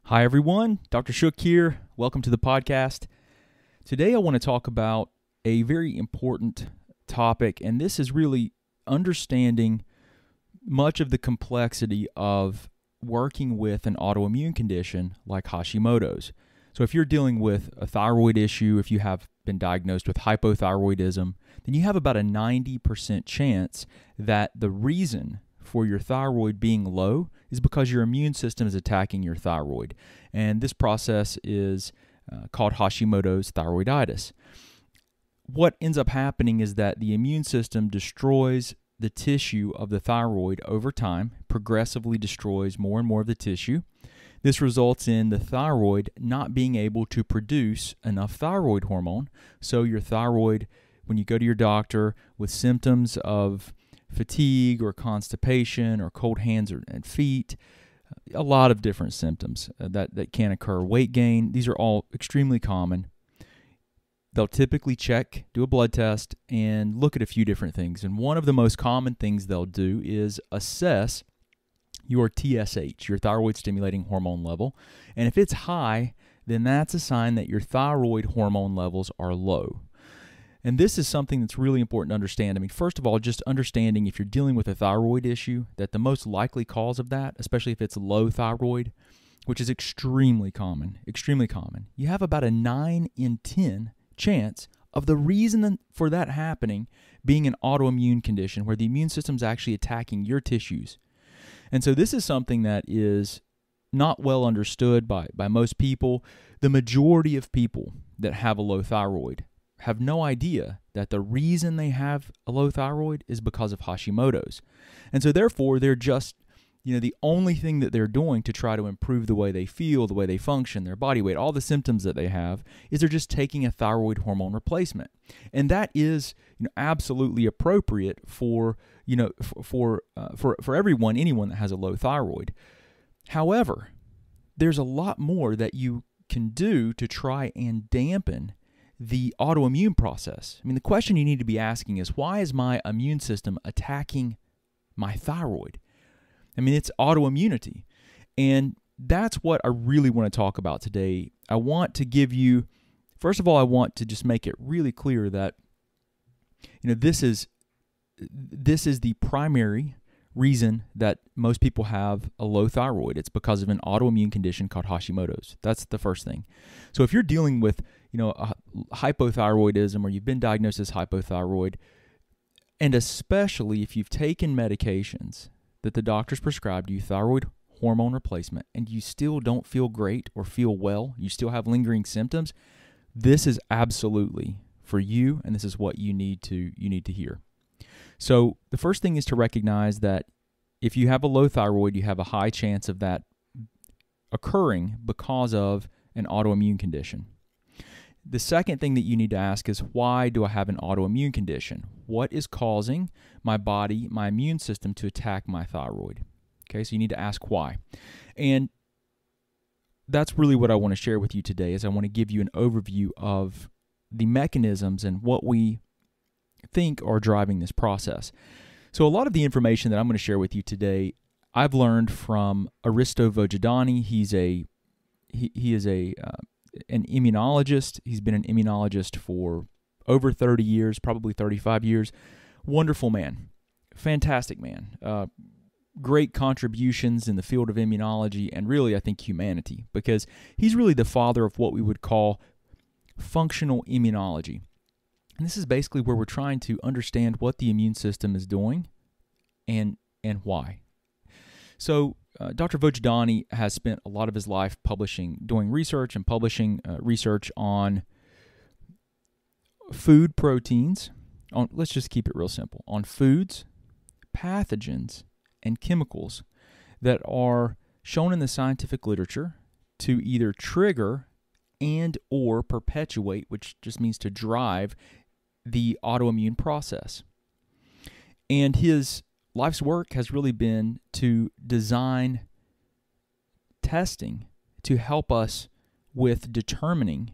Hi everyone, Dr. Shook here. Welcome to the podcast. Today I want to talk about a very important topic, and this is really understanding much of the complexity of working with an autoimmune condition like Hashimoto's. So if you're dealing with a thyroid issue, if you have been diagnosed with hypothyroidism, then you have about a 90% chance that the reason for your thyroid being low is because your immune system is attacking your thyroid. And this process is called Hashimoto's thyroiditis. What ends up happening is that the immune system destroys the tissue of the thyroid over time, progressively destroys more and more of the tissue. This results in the thyroid not being able to produce enough thyroid hormone. So your thyroid, when you go to your doctor with symptoms of fatigue or constipation or cold hands and feet, a lot of different symptoms that can occur. Weight gain, these are all extremely common. They'll typically do a blood test, and look at a few different things. And one of the most common things they'll do is assess your TSH, your thyroid stimulating hormone level. And if it's high, then that's a sign that your thyroid hormone levels are low. And this is something that's really important to understand. I mean, first of all, just understanding if you're dealing with a thyroid issue, that the most likely cause of that, especially if it's low thyroid, which is extremely common, you have about a 9 in 10 chance of the reason for that happening being an autoimmune condition where the immune system's actually attacking your tissues. And so this is something that is not well understood by most people. The majority of people that have a low thyroid have no idea that the reason they have a low thyroid is because of Hashimoto's. And so therefore, they're just, the only thing that they're doing to try to improve the way they feel, the way they function, their body weight, all the symptoms that they have, is they're just taking a thyroid hormone replacement. And that is, absolutely appropriate for everyone, anyone that has a low thyroid. However, there's a lot more that you can do to try and dampen the autoimmune process. I mean, the question you need to be asking is, why is my immune system attacking my thyroid? I mean, it's autoimmunity. And that's what I really want to talk about today. I want to give you, first of all, I want to just make it really clear that, this is the primary reason that most people have a low thyroid. It's because of an autoimmune condition called Hashimoto's. That's the first thing. So if you're dealing with, hypothyroidism, or you've been diagnosed as hypothyroid, and especially if you've taken medications that the doctors prescribed you, thyroid hormone replacement, and you still don't feel great or feel well, you still have lingering symptoms, this is absolutely for you, and this is what you need to hear. So the first thing is to recognize that if you have a low thyroid, you have a high chance of that occurring because of an autoimmune condition. The second thing that you need to ask is, why do I have an autoimmune condition? What is causing my body, my immune system, to attack my thyroid? Okay, so you need to ask why. And that's really what I want to share with you today, is I want to give you an overview of the mechanisms and what we think are driving this process. So a lot of the information that I'm going to share with you today, I've learned from Aristo Vojdani. He is an immunologist. He's been an immunologist for over 30 years, probably 35 years. Wonderful man, fantastic man. Great contributions in the field of immunology and really, I think, humanity, because he's really the father of what we would call functional immunology. And this is basically where we're trying to understand what the immune system is doing and why. So Dr. Vojdani has spent a lot of his life doing research and publishing research on food proteins. Let's just keep it real simple. On foods, pathogens, and chemicals that are shown in the scientific literature to either trigger and or perpetuate, which just means to drive, the autoimmune process. And his life's work has really been to design testing to help us with determining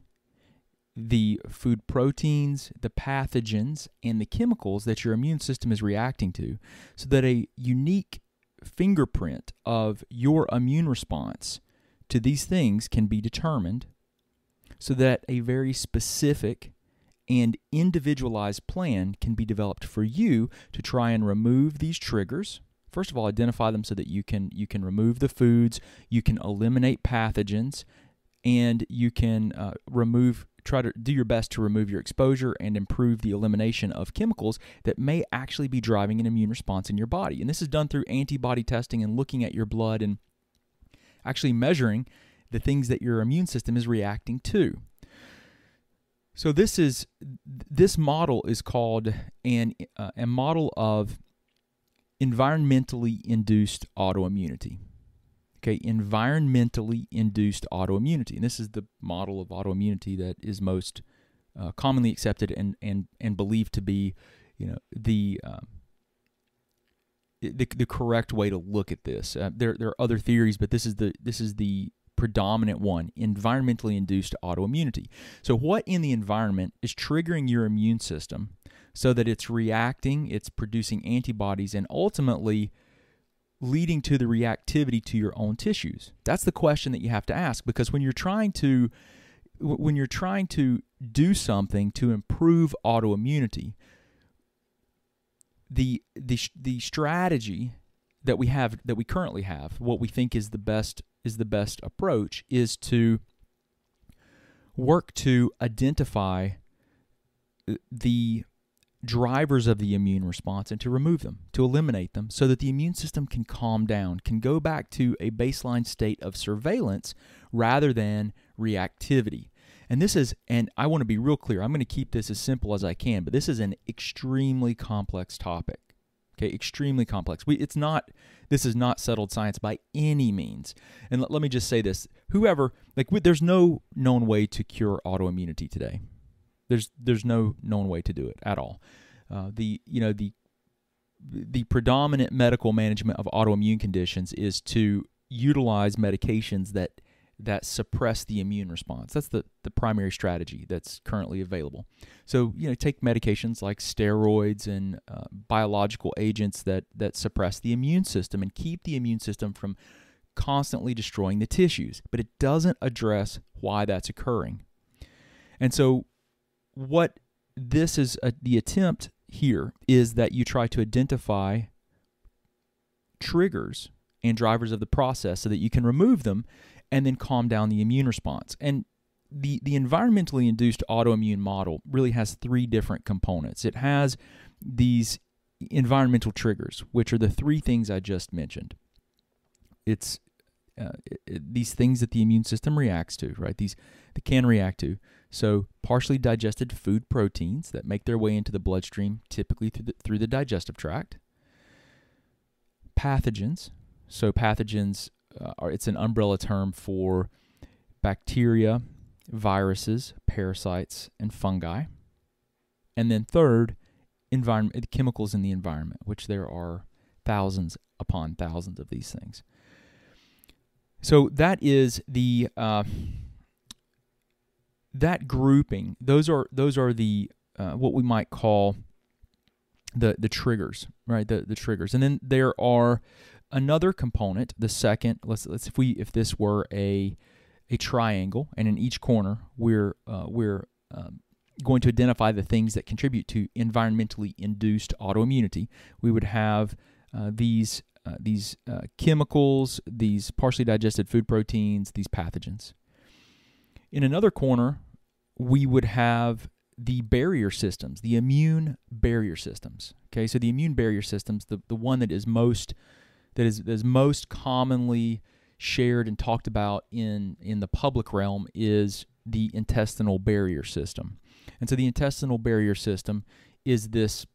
the food proteins, the pathogens, and the chemicals that your immune system is reacting to, so that a unique fingerprint of your immune response to these things can be determined so that a very specific and individualized plan can be developed for you to try and remove these triggers. First of all, identify them so that you can remove the foods, you can eliminate pathogens, and you can try to do your best to remove your exposure and improve the elimination of chemicals that may actually be driving an immune response in your body. And this is done through antibody testing and looking at your blood and actually measuring the things that your immune system is reacting to. So this model is called a model of environmentally induced autoimmunity. Okay, environmentally induced autoimmunity. And this is the model of autoimmunity that is most commonly accepted and believed to be, the correct way to look at this. There are other theories, but this is the predominant one: environmentally induced autoimmunity. So what in the environment is triggering your immune system so that it's reacting, it's producing antibodies, and ultimately leading to the reactivity to your own tissues? That's the question that you have to ask, because when you're trying to do something to improve autoimmunity, the strategy that we currently have, what we think is the best approach, is to work to identify the drivers of the immune response and to remove them, to eliminate them, so that the immune system can calm down, can go back to a baseline state of surveillance rather than reactivity. And I want to be real clear, I'm going to keep this as simple as I can, but this is an extremely complex topic. Okay, extremely complex. This is not settled science by any means. And let me just say this: there's no known way to cure autoimmunity today. There's no known way to do it at all. The predominant medical management of autoimmune conditions is to utilize medications that suppress the immune response. That's the primary strategy that's currently available. So, take medications like steroids and biological agents that suppress the immune system and keep the immune system from constantly destroying the tissues. But it doesn't address why that's occurring. And so what this is, the attempt here is that you try to identify triggers and drivers of the process so that you can remove them and then calm down the immune response. And the environmentally induced autoimmune model really has three different components. It has these environmental triggers, which are the three things I just mentioned. It's these things that the immune system reacts to, right? They can react to. So partially digested food proteins that make their way into the bloodstream, typically through the digestive tract. Pathogens. So pathogens it's an umbrella term for bacteria, viruses, parasites, and fungi. And then third, chemicals in the environment, which there are thousands upon thousands of these things. So that is that grouping. Those are the what we might call the triggers, right? The triggers, and then there are another component. The second, if this were a triangle, and in each corner we're going to identify the things that contribute to environmentally induced autoimmunity. We would have these chemicals, these partially digested food proteins, these pathogens. In another corner, we would have the barrier systems, the immune barrier systems. Okay, so the immune barrier systems, the one that is most commonly shared and talked about in the public realm is the intestinal barrier system. And so the intestinal barrier system is this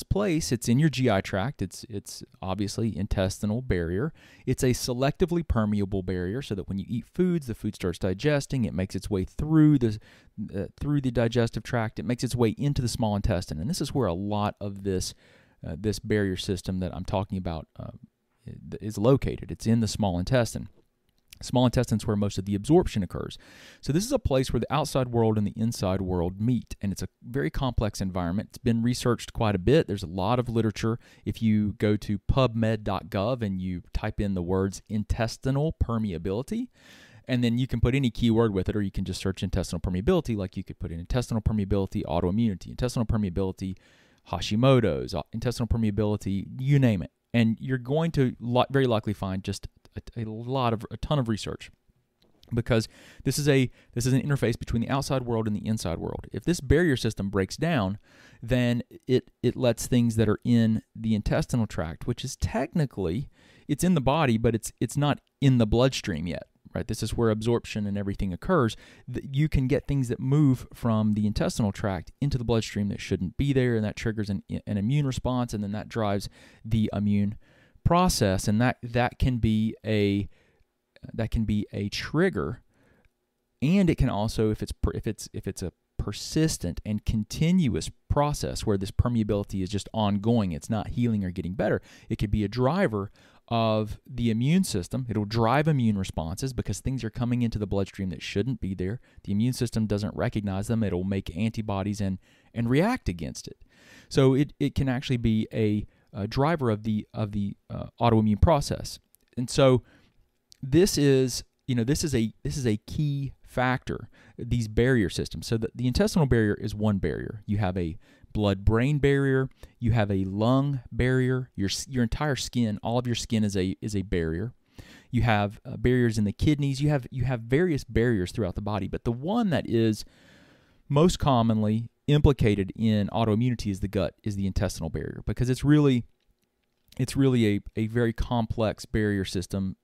place. It's in your GI tract. It's obviously intestinal barrier. It's a selectively permeable barrier, so that when you eat foods, the food starts digesting. It makes its way through the digestive tract. It makes its way into the small intestine, and this is where a lot of this barrier system that I'm talking about is located. It's in the small intestine. Small intestine is where most of the absorption occurs. So this is a place where the outside world and the inside world meet, and it's a very complex environment. It's been researched quite a bit. There's a lot of literature. If you go to pubmed.gov and you type in the words intestinal permeability, And then you can put any keyword with it, or you can just search intestinal permeability, like you could put in intestinal permeability, autoimmunity, intestinal permeability, Hashimoto's, intestinal permeability, you name it. And you're going to very likely find just a ton of research, because this is an interface between the outside world and the inside world. If this barrier system breaks down, then it lets things that are in the intestinal tract, which is technically, it's in the body, but it's not in the bloodstream yet, right? This is where absorption and everything occurs. You can get things that move from the intestinal tract into the bloodstream that shouldn't be there, and that triggers an immune response, and then that drives the immune process, and that can be a trigger. And it can also, if it's a persistent and continuous process where this permeability is just ongoing, it's not healing or getting better, it could be a driver of the immune system. It'll drive immune responses because things are coming into the bloodstream that shouldn't be there. The immune system doesn't recognize them. It'll make antibodies and react against it. So it can actually be a driver of the autoimmune process. And so this is a key factor, these barrier systems. So the intestinal barrier is one barrier. You have a blood-brain barrier, you have a lung barrier, your entire skin, all of your skin is a barrier. You have barriers in the kidneys, you have various barriers throughout the body, but the one that is most commonly implicated in autoimmunity is the gut, is the intestinal barrier, because it's really a very complex barrier system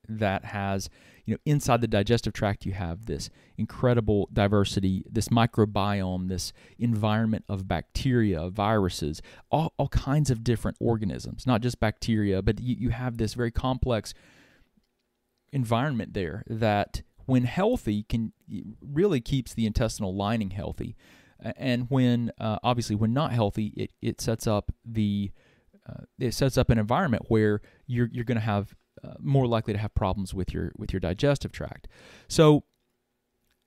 that has, inside the digestive tract, you have this incredible diversity, this microbiome, this environment of bacteria, viruses, all kinds of different organisms, not just bacteria, but you have this very complex environment there that, when healthy, really keeps the intestinal lining healthy. And when, obviously, when not healthy, it sets up an environment where you're going to have more likely to have problems with your digestive tract. So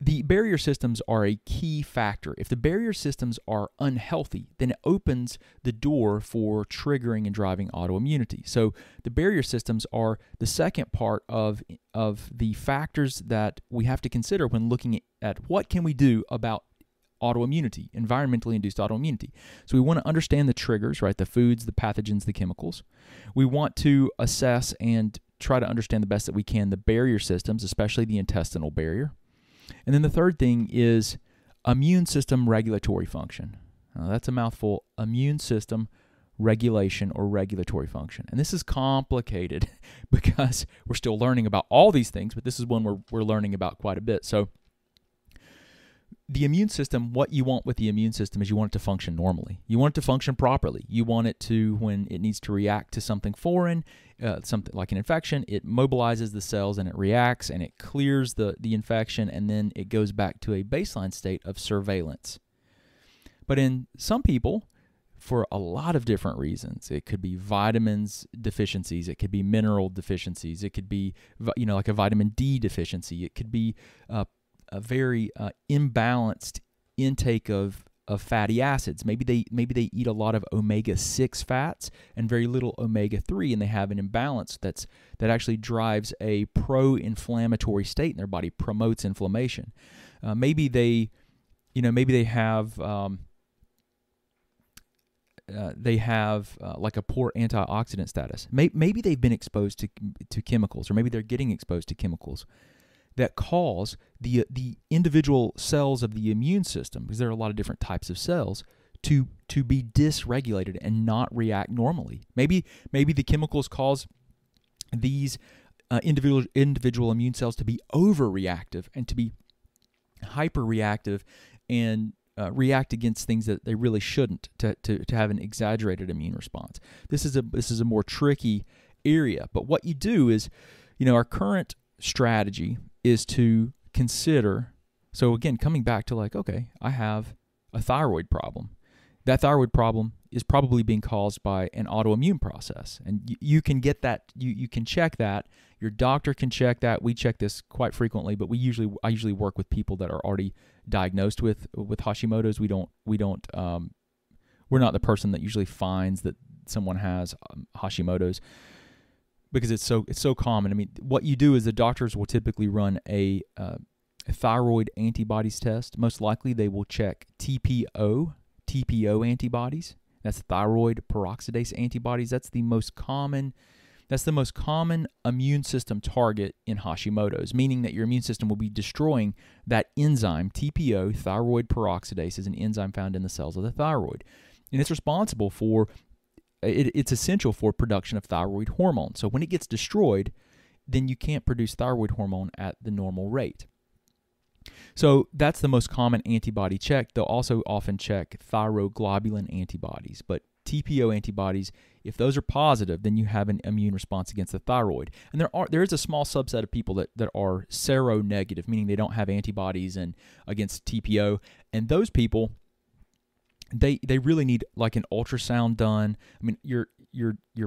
the barrier systems are a key factor. If the barrier systems are unhealthy, then it opens the door for triggering and driving autoimmunity. So the barrier systems are the second part of the factors that we have to consider when looking at what can we do about autoimmunity, environmentally induced autoimmunity. So we want to understand the triggers, right? The foods, the pathogens, the chemicals. We want to assess and try to understand the best that we can the barrier systems, especially the intestinal barrier. And then the third thing is immune system regulatory function. That's a mouthful. Immune system regulation or regulatory function. And this is complicated because we're still learning about all these things, but this is one we're learning about quite a bit. So the immune system, what you want with the immune system is you want it to function normally. You want it to function properly. You want it to, when it needs to react to something foreign, something like an infection, it mobilizes the cells and it reacts and it clears the infection, and then it goes back to a baseline state of surveillance. But in some people, for a lot of different reasons, it could be vitamins deficiencies, it could be mineral deficiencies, it could be like a vitamin D deficiency, it could be a very imbalanced intake of fatty acids. Maybe they eat a lot of omega-6 fats and very little omega-3, and they have an imbalance that actually drives a pro-inflammatory state in their body, promotes inflammation. Maybe they have like a poor antioxidant status. Maybe they've been exposed to chemicals, or maybe they're getting exposed to chemicals that cause the individual cells of the immune system, because there are a lot of different types of cells, to be dysregulated and not react normally. Maybe the chemicals cause these individual immune cells to be overreactive and to be hyperreactive and react against things that they really shouldn't, to have an exaggerated immune response. This is a more tricky area. But what you do is, our current strategy is to consider, so again, coming back to like, okay, I have a thyroid problem. That thyroid problem is probably being caused by an autoimmune process. And you can get that, you can check that. Your doctor can check that. We check this quite frequently, but I usually work with people that are already diagnosed with Hashimoto's. We're not the person that usually finds that someone has Hashimoto's. because it's so common. I mean, what you do is the doctors will typically run a thyroid antibodies test. Most likely, they will check TPO antibodies. That's thyroid peroxidase antibodies. That's the most common immune system target in Hashimoto's, meaning that your immune system will be destroying that enzyme. TPO, thyroid peroxidase, is an enzyme found in the cells of the thyroid, and it's responsible for. It's essential for production of thyroid hormone. So when it gets destroyed, then you can't produce thyroid hormone at the normal rate. So that's the most common antibody check. They'll also often check thyroglobulin antibodies. But TPO antibodies, if those are positive, then you have an immune response against the thyroid. And there is a small subset of people that are seronegative, meaning they don't have antibodies against TPO. And those people, they really need like an ultrasound done. I mean, your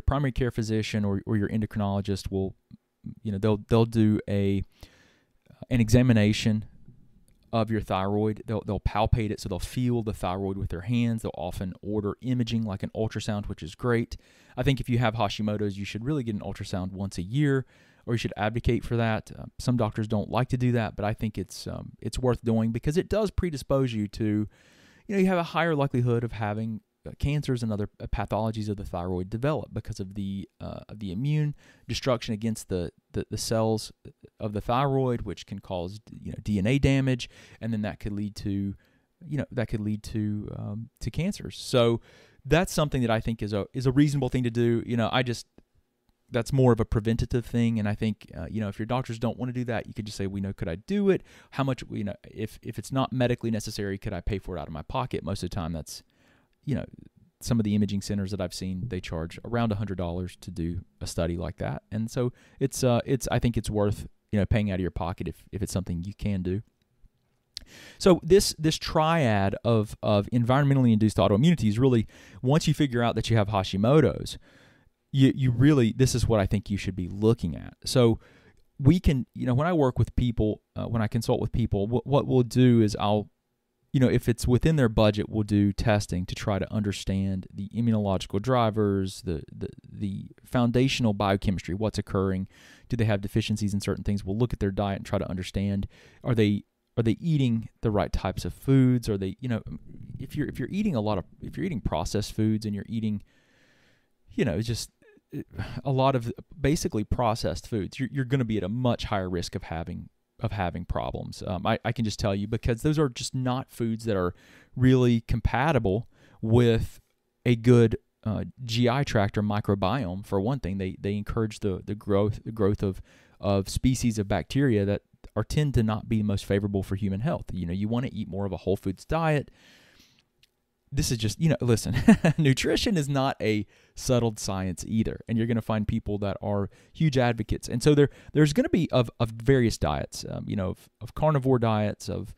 primary care physician or your endocrinologist will, they'll do an examination of your thyroid. They'll palpate it, so they'll feel the thyroid with their hands. They'll often order imaging like an ultrasound, which is great. I think if you have Hashimoto's, you should really get an ultrasound once a year, or you should advocate for that. Some doctors don't like to do that, but I think it's worth doing because it does predispose you to, you have a higher likelihood of having cancers and other pathologies of the thyroid develop because of the immune destruction against the cells of the thyroid, which can cause DNA damage, and then that could lead to to cancers. So that's something that I think is a reasonable thing to do. That's more of a preventative thing, and I think if your doctors don't want to do that, you could just say, could I do it? How much? If it's not medically necessary, could I pay for it out of my pocket? Most of the time, that's some of the imaging centers that I've seen, they charge around $100 to do a study like that, and so I think it's worth paying out of your pocket if it's something you can do. So this triad of environmentally induced autoimmunity is really, once you figure out that you have Hashimoto's, you really, this is what I think you should be looking at. So we can, when I work with people, when I consult with people, what we'll do is if it's within their budget, we'll do testing to try to understand the immunological drivers, the foundational biochemistry, what's occurring. Do they have deficiencies in certain things? We'll look at their diet and try to understand, are they eating the right types of foods? Are they, if you're eating processed foods and you're eating, just a lot of basically processed foods, you're going to be at a much higher risk of having problems. I can just tell you, because those are just not foods that are really compatible with a good GI tract or microbiome. For one thing, they encourage the growth of species of bacteria that tend to not be most favorable for human health. You want to eat more of a whole foods diet. This is just, listen, nutrition is not a settled science either. And you're going to find people that are huge advocates. And so there's going to be of various diets, of carnivore diets, of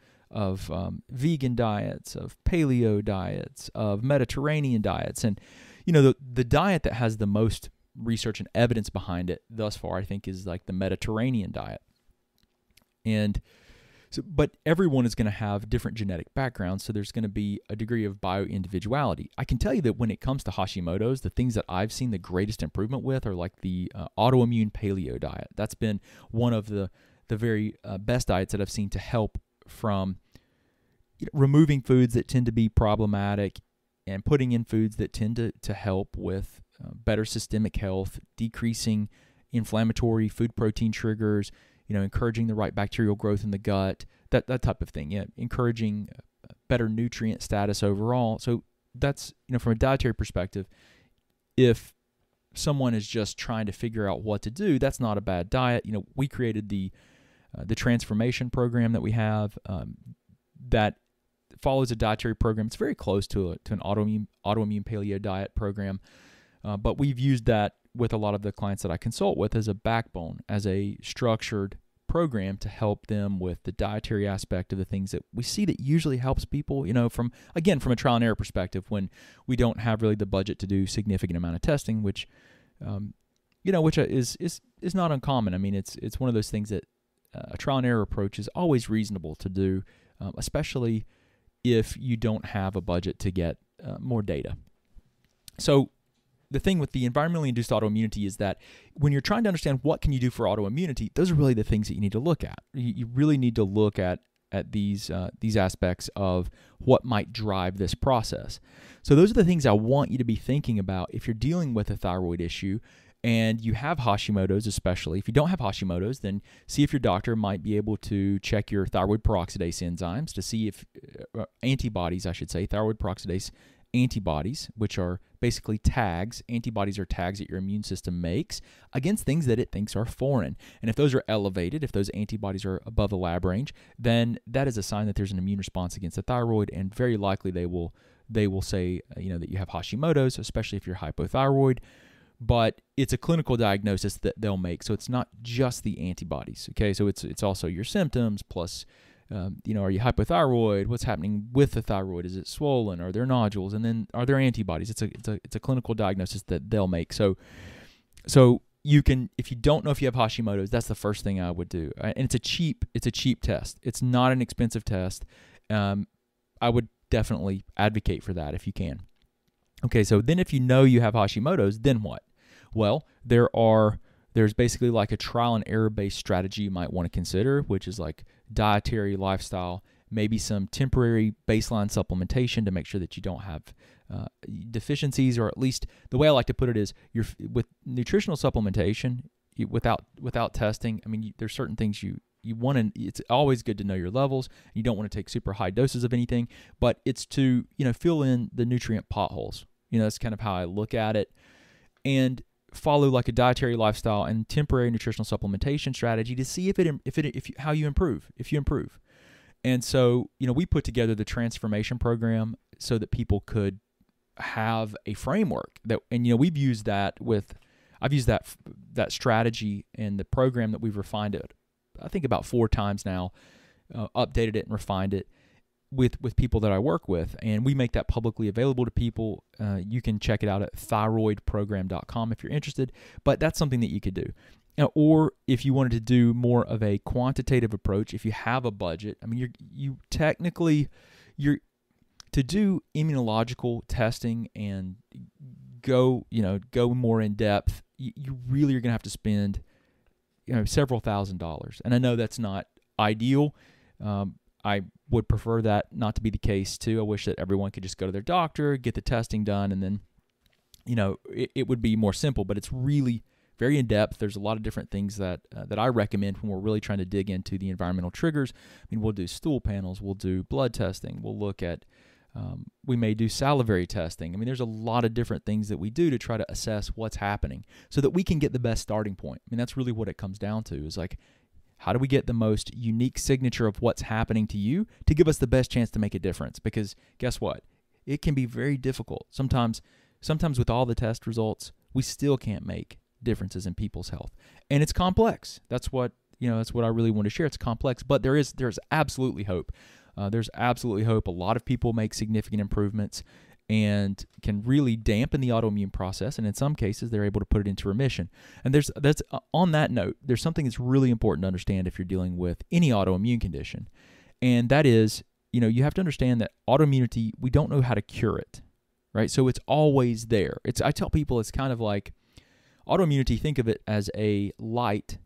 vegan diets, of paleo diets, of Mediterranean diets. And, the diet that has the most research and evidence behind it thus far, I think, is like the Mediterranean diet. And so, but everyone is going to have different genetic backgrounds, so there's going to be a degree of bio-individuality. I can tell you that when it comes to Hashimoto's, the things that I've seen the greatest improvement with are like the autoimmune paleo diet. That's been one of the very best diets that I've seen to help from removing foods that tend to be problematic and putting in foods that tend to help with better systemic health, decreasing inflammatory food protein triggers, encouraging the right bacterial growth in the gut, that type of thing. Yeah, encouraging better nutrient status overall. So that's, from a dietary perspective, if someone is just trying to figure out what to do, that's not a bad diet. We created the transformation program that we have that follows a dietary program. It's very close to an autoimmune paleo diet program, but we've used that with a lot of the clients that I consult with as a backbone, as a structured program to help them with the dietary aspect of the things that we see that usually helps people, from a trial and error perspective, when we don't have really the budget to do significant amount of testing, which is not uncommon. I mean, it's one of those things that a trial and error approach is always reasonable to do, especially if you don't have a budget to get more data. So the thing with the environmentally induced autoimmunity is that when you're trying to understand what can you do for autoimmunity, those are really the things that you need to look at. You really need to look at these aspects of what might drive this process. So those are the things I want you to be thinking about if you're dealing with a thyroid issue and you have Hashimoto's, especially. If you don't have Hashimoto's, then see if your doctor might be able to check your thyroid peroxidase enzymes to see if antibodies, I should say, thyroid peroxidase antibodies, which are basically tags. Antibodies are tags that your immune system makes against things that it thinks are foreign. And if those are elevated, if those antibodies are above the lab range, then that is a sign that there's an immune response against the thyroid, and very likely they will say that you have Hashimoto's, especially if you're hypothyroid. But it's a clinical diagnosis that they'll make, so it's not just the antibodies. Okay, so it's also your symptoms plus. Are you hypothyroid? What's happening with the thyroid? Is it swollen? Are there nodules? And then are there antibodies? It's a clinical diagnosis that they'll make. So you can, if you don't know if you have Hashimoto's, that's the first thing I would do. And it's a cheap test. It's not an expensive test. I would definitely advocate for that if you can. Okay, so then if you know you have Hashimoto's, then what? Well, there's basically like a trial and error based strategy you might want to consider, which is like dietary, lifestyle, maybe some temporary baseline supplementation to make sure that you don't have deficiencies, or at least the way I like to put it is with nutritional supplementation, without testing. I mean, there's certain things you want to. It's always good to know your levels. You don't want to take super high doses of anything, but it's to fill in the nutrient potholes. That's kind of how I look at it, and follow like a dietary, lifestyle, and temporary nutritional supplementation strategy to see how you improve. If you improve, and so we put together the transformation program so that people could have a framework we've used that I've used that strategy in the program that we've refined it, I think about 4 times now, updated it and refined it with people that I work with, and we make that publicly available to people. You can check it out at thyroidprogram.com if you're interested, but that's something that you could do. Or if you wanted to do more of a quantitative approach, if you have a budget, I mean, you're to do immunological testing and go more in depth, you really are going to have to spend several $1,000s. And I know that's not ideal. I would prefer that not to be the case too. I wish that everyone could just go to their doctor, get the testing done, and then it would be more simple, but it's really very in-depth. There's a lot of different things that I recommend when we're really trying to dig into the environmental triggers. I mean, we'll do stool panels, we'll do blood testing, we'll look at, we may do salivary testing. I mean, there's a lot of different things that we do to try to assess what's happening so that we can get the best starting point. I mean, that's really what it comes down to, is like, how do we get the most unique signature of what's happening to you to give us the best chance to make a difference? Because guess what? It can be very difficult. Sometimes with all the test results, we still can't make differences in people's health. And it's complex. That's what I really want to share. It's complex, but there's absolutely hope. There's absolutely hope. A lot of people make significant improvements and can really dampen the autoimmune process, and in some cases, they're able to put it into remission. And on that note, there's something that's really important to understand if you're dealing with any autoimmune condition, and that is, you have to understand that autoimmunity, we don't know how to cure it, right? So it's always there. I tell people it's kind of like autoimmunity. Think of it as a light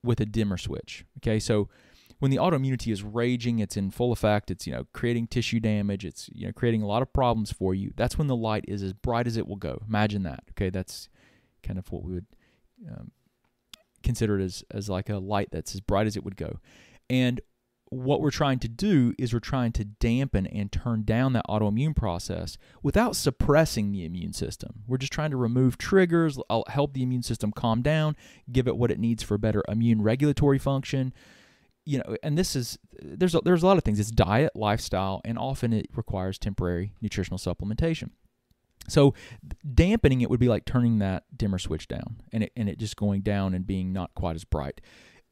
with a dimmer switch. Okay, so when the autoimmunity is raging, it's in full effect, it's creating tissue damage, it's creating a lot of problems for you. That's when the light is as bright as it will go. Imagine that. Okay, that's kind of what we would consider it as like a light that's as bright as it would go. And what we're trying to do is we're trying to dampen and turn down that autoimmune process without suppressing the immune system. We're just trying to remove triggers, help the immune system calm down, give it what it needs for better immune regulatory function. And there's a lot of things. It's diet, lifestyle, and often it requires temporary nutritional supplementation. So dampening it would be like turning that dimmer switch down and it just going down and being not quite as bright.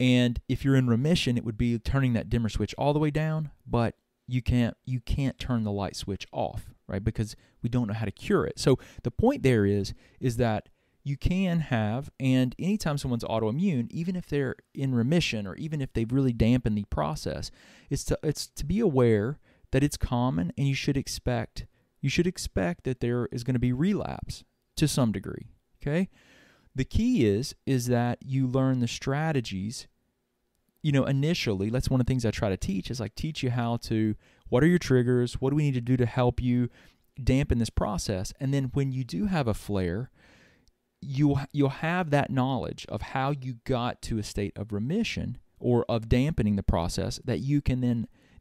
And if you're in remission, it would be turning that dimmer switch all the way down, but you can't turn the light switch off, right? Because we don't know how to cure it. So the point there is that you can have, and anytime someone's autoimmune, even if they're in remission or even if they've really dampened the process, it's to be aware that it's common, and you should expect that there is going to be relapse. to some degree, okay? The key is that you learn the strategies, initially. That's one of the things I try to teach, is like teach you what are your triggers, what do we need to do to help you dampen this process, and then when you do have a flare, you'll have that knowledge of how you got to a state of remission or of dampening the process that you can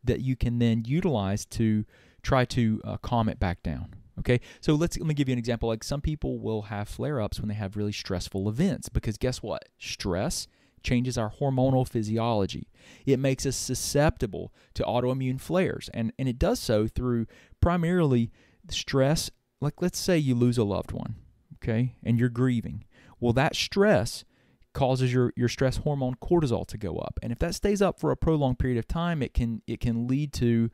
then utilize to try to calm it back down. Okay, so let me give you an example. Like, some people will have flare-ups when they have really stressful events, because guess what? Stress changes our hormonal physiology. It makes us susceptible to autoimmune flares, and it does so through primarily stress. Like, let's say you lose a loved one, okay, and you're grieving. Well, that stress causes your stress hormone cortisol to go up, and if that stays up for a prolonged period of time, it can lead to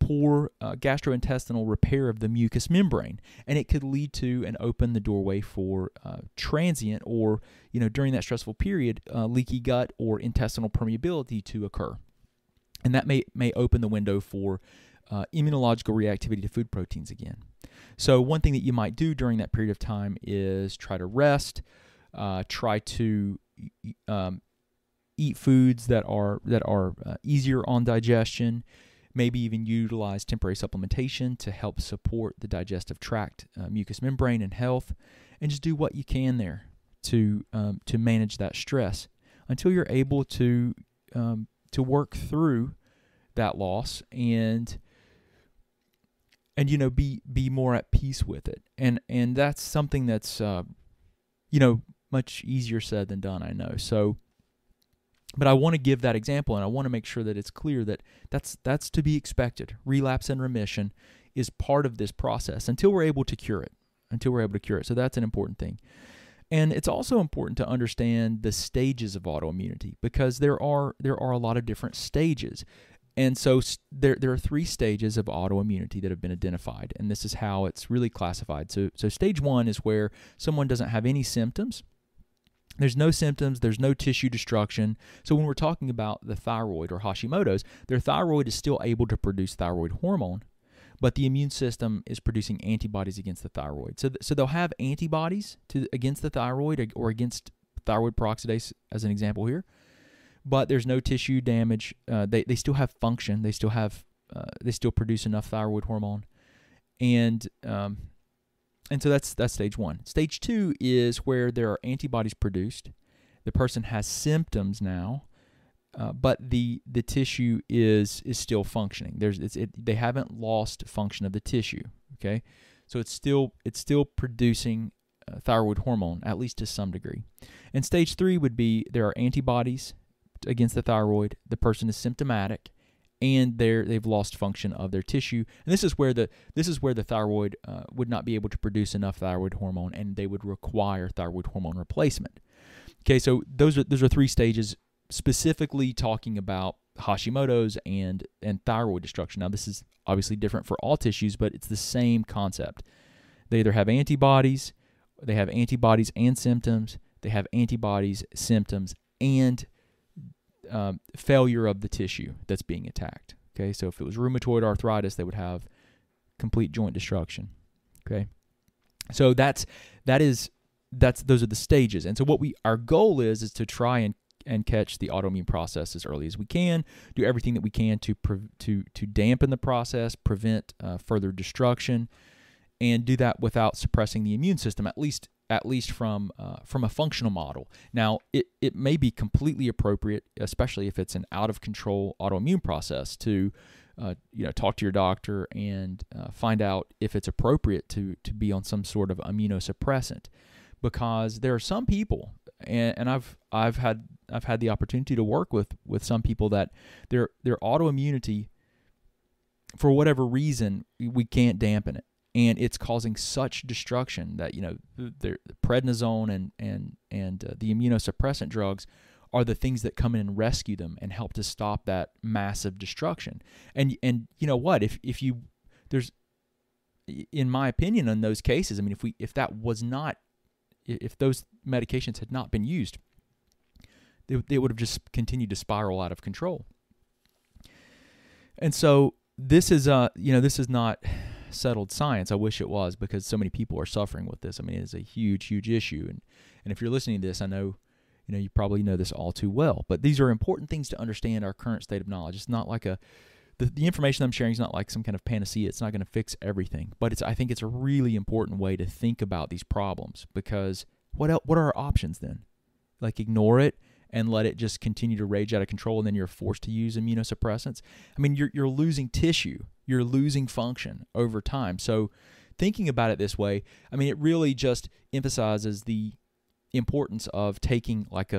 poor gastrointestinal repair of the mucous membrane, and it could lead to and open the doorway for transient or, during that stressful period, leaky gut or intestinal permeability to occur. And that may open the window for immunological reactivity to food proteins again. So one thing that you might do during that period of time is try to rest, try to eat foods that are easier on digestion, maybe even utilize temporary supplementation to help support the digestive tract, mucous membrane, and health, and just do what you can there to manage that stress until you're able to work through that loss and be more at peace with it. And that's something that's much easier said than done, I know. So, but I want to give that example, and I want to make sure that it's clear that that's to be expected. Relapse and remission is part of this process until we're able to cure it. So that's an important thing. And it's also important to understand the stages of autoimmunity, because there are a lot of different stages. And so there are 3 stages of autoimmunity that have been identified, and this is how it's really classified. So stage 1 is where someone doesn't have any symptoms. There's no symptoms, there's no tissue destruction. So when we're talking about the thyroid or Hashimoto's, their thyroid is still able to produce thyroid hormone, but the immune system is producing antibodies against the thyroid. So they'll have antibodies against the thyroid or against thyroid peroxidase, as an example here, but there's no tissue damage. They still have function. They still produce enough thyroid hormone, and so that's stage 1. Stage 2 is where there are antibodies produced. The person has symptoms now, but the tissue is still functioning. They haven't lost function of the tissue. Okay, so it's still producing thyroid hormone, at least to some degree. And stage 3 would be there are antibodies against the thyroid. The person is symptomatic, and they've lost function of their tissue. And this is where the thyroid would not be able to produce enough thyroid hormone, and they would require thyroid hormone replacement. Okay, so those are 3 stages, specifically talking about Hashimoto's and thyroid destruction. Now, this is obviously different for all tissues, but it's the same concept. They either have antibodies, they have antibodies and symptoms, they have antibodies, symptoms, and failure of the tissue that's being attacked. Okay, so if it was rheumatoid arthritis, they would have complete joint destruction. Okay, so those are the stages. And so our goal is to try and catch the autoimmune process as early as we can, do everything that we can to dampen the process, prevent further destruction, and do that without suppressing the immune system, at least from a functional model. Now, it may be completely appropriate, especially if it's an out-of-control autoimmune process, to talk to your doctor and find out if it's appropriate to be on some sort of immunosuppressant, because there are some people, and I've had the opportunity to work with some people that their autoimmunity, for whatever reason, we can't dampen it. And it's causing such destruction that the prednisone and the immunosuppressant drugs are the things that come in and rescue them and help to stop that massive destruction. And you know what? If there's, in my opinion, in those cases, I mean, if those medications had not been used, they would have just continued to spiral out of control. And so this is not settled science. I wish it was, because so many people are suffering with this. I mean, it is a huge, huge issue. And if you're listening to this, I know, you probably know this all too well. But these are important things to understand our current state of knowledge. It's not like the information I'm sharing is not like some kind of panacea. It's not going to fix everything. But I think it's a really important way to think about these problems, because what are our options then? Like, ignore it and let it just continue to rage out of control, and then you're forced to use immunosuppressants. I mean, you're losing tissue. You're losing function over time. So thinking about it this way, I mean, it really just emphasizes the importance of taking like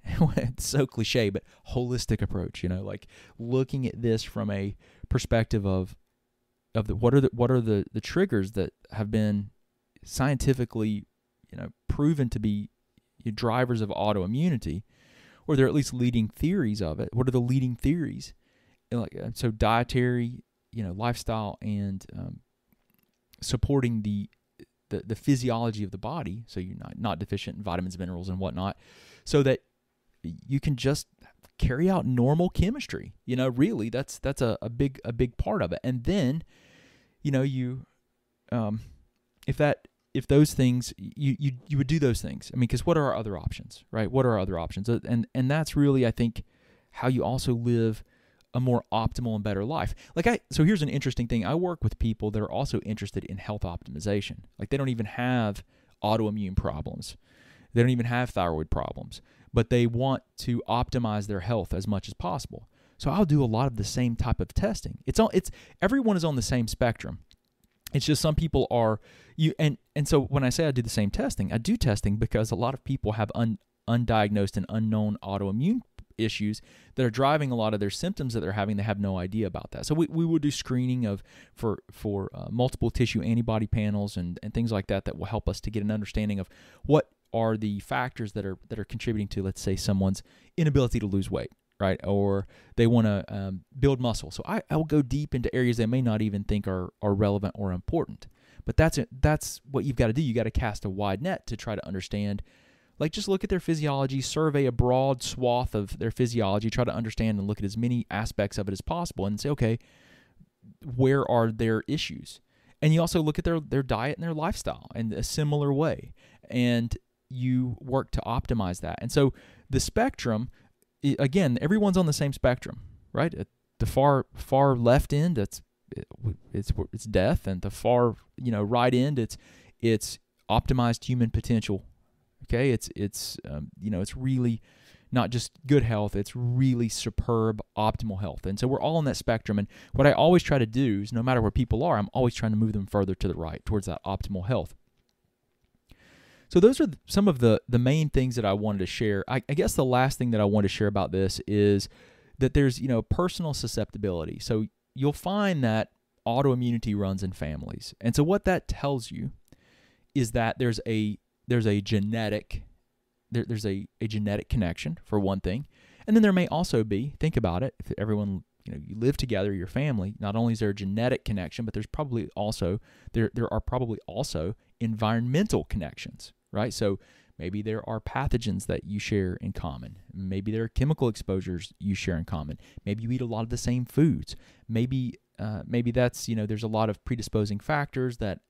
it's so cliche, but holistic approach, like looking at this from a perspective of what are the triggers that have been scientifically, proven to be drivers of autoimmunity, or they're at least leading theories of it. What are the leading theories? So dietary, lifestyle, and supporting the physiology of the body, so you're not deficient in vitamins, minerals, and whatnot, so that you can just carry out normal chemistry. Really, that's a big part of it. And then, if those things, you would do those things. I mean, because what are our other options, right? What are our other options? And that's really, I think, how you also live a more optimal and better life. So here's an interesting thing. I work with people that are also interested in health optimization. Like, they don't even have autoimmune problems. They don't even have thyroid problems, but they want to optimize their health as much as possible. So I'll do a lot of the same type of testing. Everyone is on the same spectrum. It's just some people are and so when I say I do the same testing, I do testing because a lot of people have undiagnosed and unknown autoimmune issues that are driving a lot of their symptoms that they're having. They have no idea about that. So we will do screening for multiple tissue antibody panels and things like that will help us to get an understanding of what are the factors that are contributing to, let's say, someone's inability to lose weight, right? Or they want to build muscle. So I will go deep into areas they may not even think are relevant or important. But that's what you've got to do. You got to cast a wide net to try to understand. Like, just look at their physiology, survey a broad swath of their physiology, try to understand and look at as many aspects of it as possible, and say, okay, where are their issues? And you also look at their diet and their lifestyle in a similar way, and you work to optimize that. And so the spectrum, again, everyone's on the same spectrum, right? At the far left end, it's death, and the far right end, it's optimized human potential. Okay, it's really not just good health, it's really superb optimal health. And so we're all on that spectrum. And what I always try to do is, no matter where people are, I'm always trying to move them further to the right, towards that optimal health. So those are some of the main things that I wanted to share. I guess the last thing that I want to share about this is that there's personal susceptibility. So you'll find that autoimmunity runs in families. And so what that tells you is that there's a genetic connection, for one thing. And then there may also be, think about it, if everyone, you live together, your family, not only is there a genetic connection, but there's probably also, there are probably also environmental connections, right? So maybe there are pathogens that you share in common. Maybe there are chemical exposures you share in common. Maybe you eat a lot of the same foods. Maybe that's, there's a lot of predisposing factors that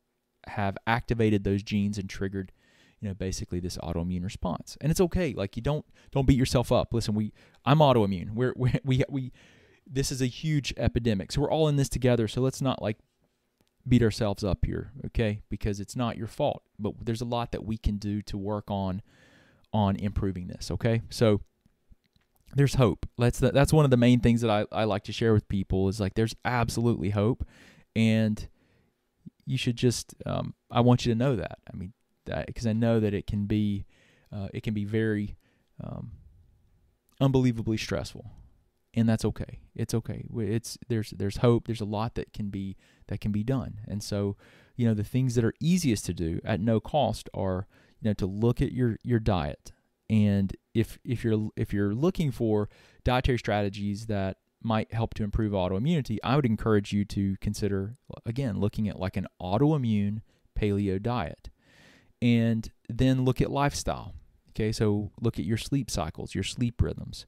have activated those genes and triggered, basically this autoimmune response. And it's okay. Like, you don't beat yourself up. Listen, I'm autoimmune. We this is a huge epidemic. So we're all in this together. So let's not beat ourselves up here, okay? Because it's not your fault. But there's a lot that we can do to work on improving this, okay? So there's hope. That's one of the main things that I like to share with people is, there's absolutely hope. And you should just, I want you to know that. I mean, because I know that it can be very unbelievably stressful, and that's okay. It's okay. There's hope. There's a lot that can be done. And so, the things that are easiest to do at no cost are, to look at your diet. And if you're looking for dietary strategies that might help to improve autoimmunity, I would encourage you to consider, again, looking at an autoimmune paleo diet. And then look at lifestyle. Okay, so look at your sleep cycles, your sleep rhythms.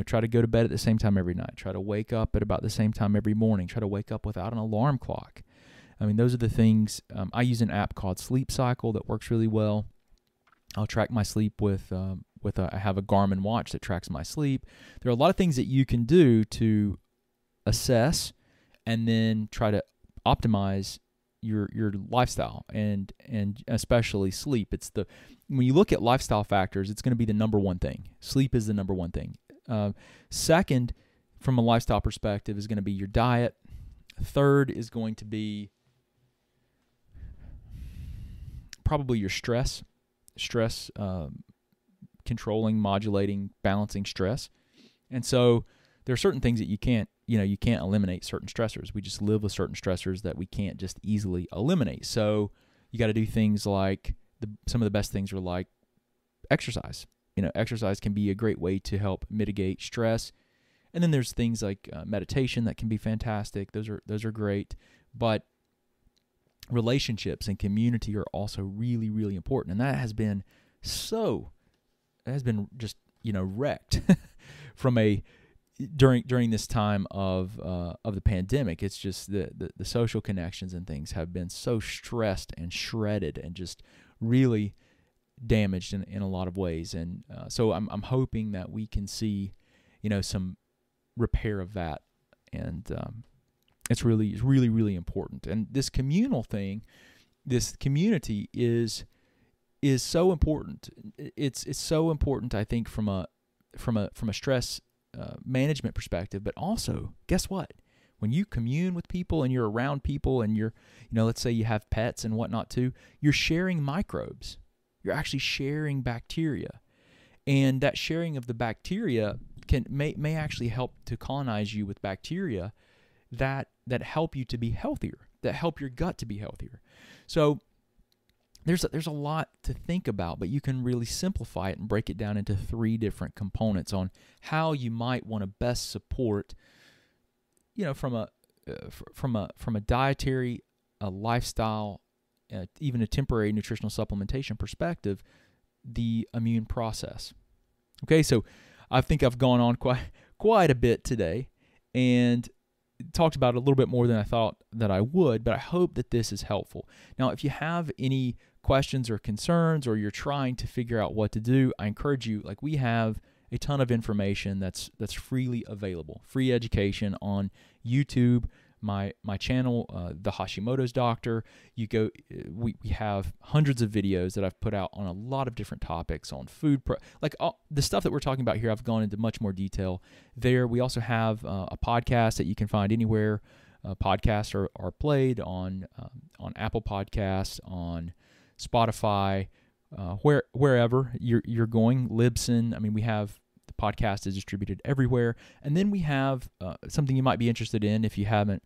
Try to go to bed at the same time every night. Try to wake up at about the same time every morning. Try to wake up without an alarm clock. I mean, those are the things. I use an app called Sleep Cycle that works really well. I'll track my sleep I have a Garmin watch that tracks my sleep. There are a lot of things that you can do to assess and then try to optimize your lifestyle and especially sleep. When you look at lifestyle factors, it's going to be the number one thing. Sleep is the number one thing. Second, from a lifestyle perspective, is going to be your diet. Third is going to be probably your stress controlling, modulating, balancing stress. And so there are certain things that you can't eliminate certain stressors. We just live with certain stressors that we can't just easily eliminate. So you got to do things like some of the best things are like exercise. Exercise can be a great way to help mitigate stress. And then there's things like meditation that can be fantastic. Those are great. But relationships and community are also really, really important. And that has been just wrecked during this time of the pandemic. It's just the social connections and things have been so stressed and shredded and just really damaged in a lot of ways. And so I'm hoping that we can see some repair of that. And it's really, really important. And this communal thing, this community is so important. It's so important, I think, from a stress management perspective. But also, guess what? When you commune with people and you're around people and you're, let's say you have pets and whatnot too, you're sharing microbes. You're actually sharing bacteria, and that sharing of the bacteria may actually help to colonize you with bacteria that help you to be healthier, that help your gut to be healthier. So there's a lot to think about, but you can really simplify it and break it down into 3 different components on how you might want to best support, from a dietary, a lifestyle, even a temporary nutritional supplementation perspective, the immune process. Okay, so I think I've gone on quite a bit today and talked about it a little bit more than I thought that I would, but I hope that this is helpful. Now, if you have any questions or concerns, or you're trying to figure out what to do, I encourage you, we have a ton of information that's freely available, free education on YouTube, my channel, the Hashimoto's Doctor. We have hundreds of videos that I've put out on a lot of different topics on food, the stuff that we're talking about here. I've gone into much more detail there. We also have a podcast that you can find anywhere. Podcasts are played on Apple Podcasts, on Spotify, wherever you're going. Libsyn. I mean, we have the podcast is distributed everywhere. And then we have something you might be interested in if you haven't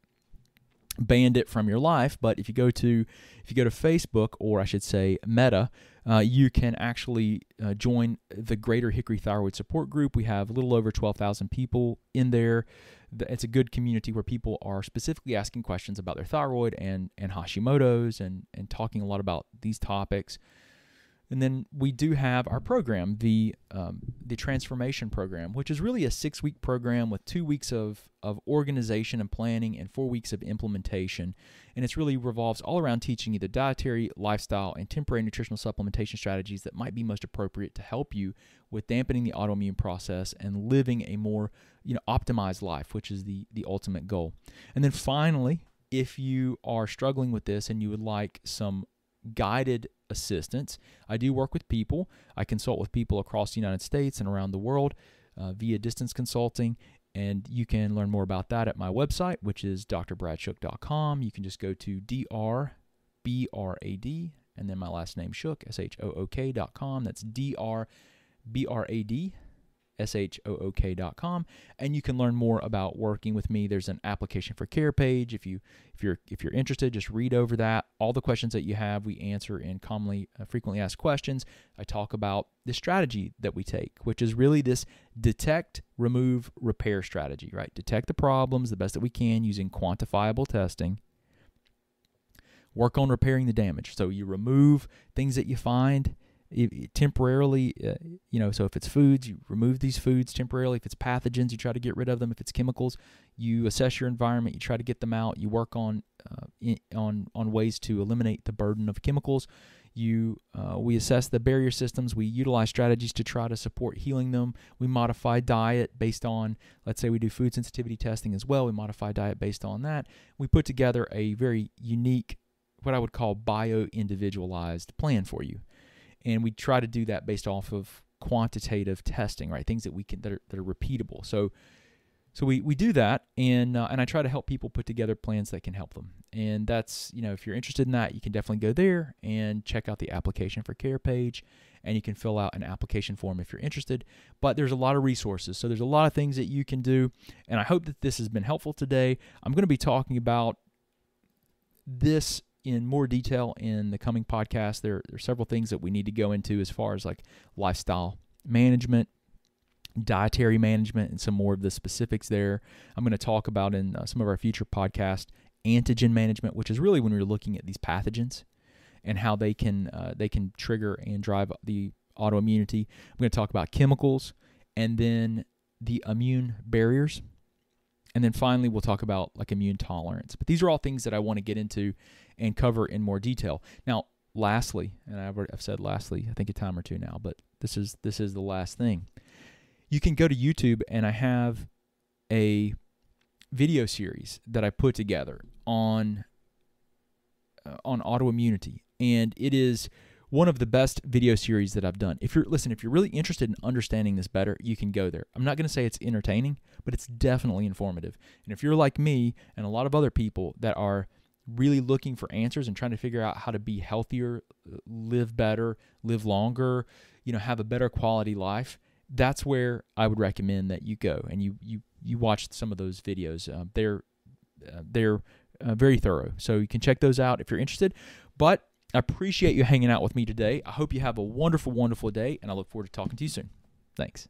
banned it from your life. But if you go to Facebook, or I should say Meta, you can actually join the Greater Hickory Thyroid Support Group. We have a little over 12,000 people in there. It's a good community where people are specifically asking questions about their thyroid and Hashimoto's and talking a lot about these topics. And then we do have our program, the Transformation Program, which is really a 6-week program with 2 weeks of organization and planning and 4 weeks of implementation. And it's really revolves all around teaching you the dietary, lifestyle, and temporary nutritional supplementation strategies that might be most appropriate to help you with dampening the autoimmune process and living a more optimized life, which is the ultimate goal. And then finally, if you are struggling with this and you would like some guided assistance, I do work with people. I consult with people across the United States and around the world via distance consulting, and you can learn more about that at my website, which is drbradshuk.com. You can just go to drbrad and then my last name Shook, SHOOK.com. That's drbrad SHOOK.com, and you can learn more about working with me. There's an application for care page. If you're interested, just read over that. All the questions that you have, we answer in frequently asked questions. I talk about the strategy that we take, which is really this detect, remove, repair strategy, right? Detect the problems the best that we can using quantifiable testing. Work on repairing the damage. So you remove things that you find temporarily, so if it's foods, you remove these foods temporarily. If it's pathogens, you try to get rid of them. If it's chemicals, you assess your environment, you try to get them out. You work on ways to eliminate the burden of chemicals. We assess the barrier systems. We utilize strategies to try to support healing them. We modify diet based on, let's say we do food sensitivity testing as well. We modify diet based on that. We put together a very unique, what I would call bio-individualized plan for you. And we try to do that based off of quantitative testing, right? Things that that are repeatable. So we do that, and I try to help people put together plans that can help them. And that's, if you're interested in that, you can definitely go there and check out the application for care page, and you can fill out an application form if you're interested. But there's a lot of resources, so there's a lot of things that you can do, and I hope that this has been helpful today. I'm going to be talking about this in more detail in the coming podcast. There are several things that we need to go into as far as like lifestyle management, dietary management, and some more of the specifics there. I'm going to talk about in some of our future podcasts antigen management, which is really when we're looking at these pathogens and how they can trigger and drive the autoimmunity. I'm going to talk about chemicals, and then the immune barriers. And then finally, we'll talk about like immune tolerance. But these are all things that I want to get into and cover in more detail. Now, lastly, and I've said lastly, I think a time or two now, but this is the last thing. You can go to YouTube, and I have a video series that I put together on autoimmunity, and it is one of the best video series that I've done. If you're really interested in understanding this better, you can go there. I'm not going to say it's entertaining, but it's definitely informative. And if you're like me and a lot of other people that are really looking for answers and trying to figure out how to be healthier, live better, live longer, have a better quality life, that's where I would recommend that you go and you watch some of those videos. They're very thorough, so you can check those out if you're interested. But I appreciate you hanging out with me today. I hope you have a wonderful, wonderful day, and I look forward to talking to you soon. Thanks.